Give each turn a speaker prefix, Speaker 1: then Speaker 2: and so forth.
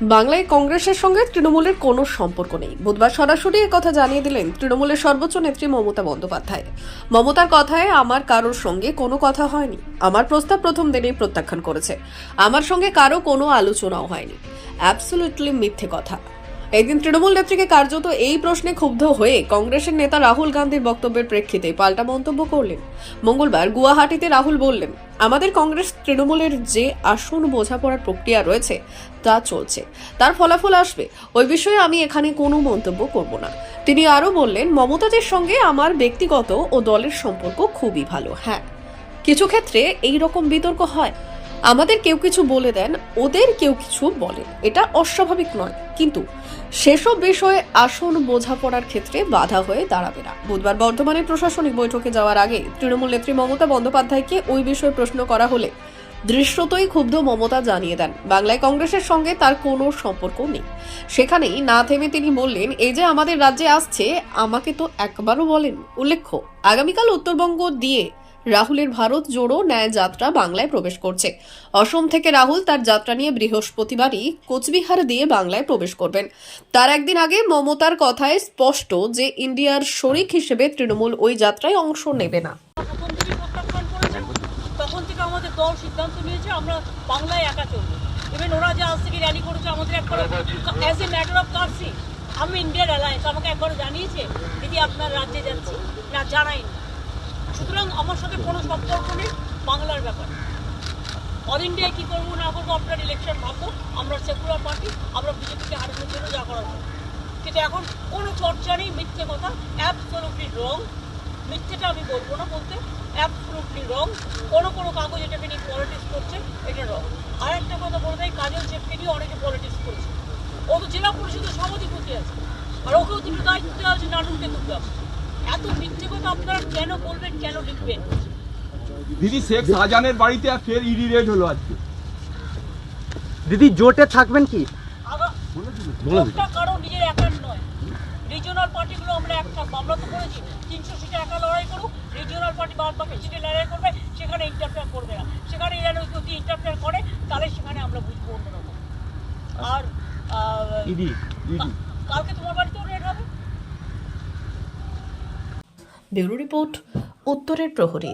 Speaker 1: বাংলায় কংগ্রেসের সঙ্গে তৃণমূলের কোনো সম্পর্ক নেই। বুধবার সরাসরি কথা জানিয়ে দিলেন তৃণমূলের সর্বোচ্চ নেত্রী মমতা বন্দ্যোপাধ্যায়। মমতার কথায় আমার কারোর সঙ্গে কোনো কথা হয়নি। আমার প্রস্তাব প্রথম দিনেই প্রত্যাখ্যান করেছে। আমার সঙ্গে কারো কোনো আলোচনাও হয়নি। অ্যাবসলিউটলি মিথ্যে কথা। এদিন তৃণমূল নেত্রীকে কার্যত এই প্রশ্নে ক্ষুব্ধ হয়ে কংগ্রেসের নেতা রাহুল গান্ধীর বক্তব্যের প্রেক্ষিতে পাল্টা মন্তব্য করলেন। মঙ্গলবার গুয়াহাটিতে রাহুল বললেন, আমাদের কংগ্রেস তৃণমূলের যে আসন বোঝাপড়ার প্রক্রিয়া রয়েছে তা চলছে, তার ফলাফল আসবে। ওই বিষয়ে আমি এখানে কোনো মন্তব্য করব না। তিনি আরও বললেন, মমতাদের সঙ্গে আমার ব্যক্তিগত ও দলের সম্পর্ক খুবই ভালো। হ্যাঁ, কিছু ক্ষেত্রে এই রকম বিতর্ক হয়। আমাদের কেউ কিছু বলে দেন, ওদের কেউ কিছু বলেন, এটা অস্বাভাবিক নয়, কিন্তু সেসব বিষয়ে আসন বোঝাপড়ার ক্ষেত্রে বাধা হয়ে দাঁড়াবে না। বুধবার বর্ধমানের প্রশাসনিক বৈঠকে যাওয়ার আগে তৃণমূল নেত্রী মমতা বন্দ্যোপাধ্যায়কে ওই বিষয়ে প্রশ্ন করা হলে দৃশ্যতই ক্ষুব্ধ মমতা জানিয়ে দেন, বাংলায় কংগ্রেসের সঙ্গে তার কোনো সম্পর্ক নেই। সেখানেই না থেমে তিনি বললেন, এই যে আমাদের রাজ্যে আসছে, আমাকে তো একবারও বলেন। উল্লেখ্য, আগামীকাল উত্তরবঙ্গ দিয়ে রাহুলের ভারত জোড়ো ন্যায় যাত্রা বাংলায় প্রবেশ করছে। অসম থেকে রাহুল তার যাত্রা নিয়ে বৃহস্পতিবারই কোচবিহার দিয়ে বাংলায় প্রবেশ করবেন। তার একদিন আগে মমতার কথায় স্পষ্ট যে ইন্ডিয়ার শরিক হিসেবে তৃণমূল ওই যাত্রায় অংশ নেবে না।
Speaker 2: তখন থেকে আমাদের দল সিদ্ধান্ত নিয়েছে আমরা বাংলায় একা চলবো। ইভেন ওরা যে আজ থেকে র্যালি করেছে আমাদের একবার অ্যাজ এ ম্যাটার অফ কার্সি, আমি ইন্ডিয়ার অ্যালায়েন্স আমাকে একবার জানিয়েছে দিদি আপনার রাজ্যে যাচ্ছি না, জানাইনি। সুতরাং আমার সাথে কোনো সম্পর্ক নেই বাংলার ব্যাপারে। অল ইন্ডিয়ায় কী করবো না করবো আপনার ইলেকশন ভাববো। আমরা সেকুলার পার্টি, আমরা বিজেপিকে হারানোর জন্য যা করার জন্য। কিন্তু এখন কোনো চর্চা নেই, মিথ্যে কথা, অ্যাবসলিউটলি রং। মিথ্যেটা আমি বলবো না বলতে, অ্যাবসলিউটলি রং। কোনো কাগজ এটাকে নিয়ে পলিটিক্স করছে, এটা রং। আর একটা কথা বলে দেয়, কাজল শেখকে নিয়ে অনেকে পলিটিক্স করছে। ও তো জেলা পরিষদের সভাধিপতি আছে, আর ওকেও দুটো দায়িত্ব দেওয়া হচ্ছে নাটুকে দুটো। এত মিথ্যে কথা আপনারা কেন বলবেন, কেন লিখবেন?
Speaker 3: দিদি, শেখ শাহজাহানের বাড়িতে ফের ইডি রেড হলো আজকে।
Speaker 4: দিদি জোটে থাকবেন কি?
Speaker 2: কারো নিজের একার নয়, রিজিওনাল পার্টিগুলো আমরা একটা আমরা তো করেছি 300 সিটে একা লড়াই করুক, রিজিওনাল পার্টি বাদ বাকি সিটে লড়াই করবে, সেখানে ইন্টারফেয়ার করবে না। সেখানে এরা যদি ইন্টারফেয়ার করে তাহলে সেখানে আমরা বুঝবো অন্যরকম। আর কালকে তোমার বাড়িতেও রেড হবে।
Speaker 1: ব্যুরো রিপোর্ট, উত্তরের প্রহরী।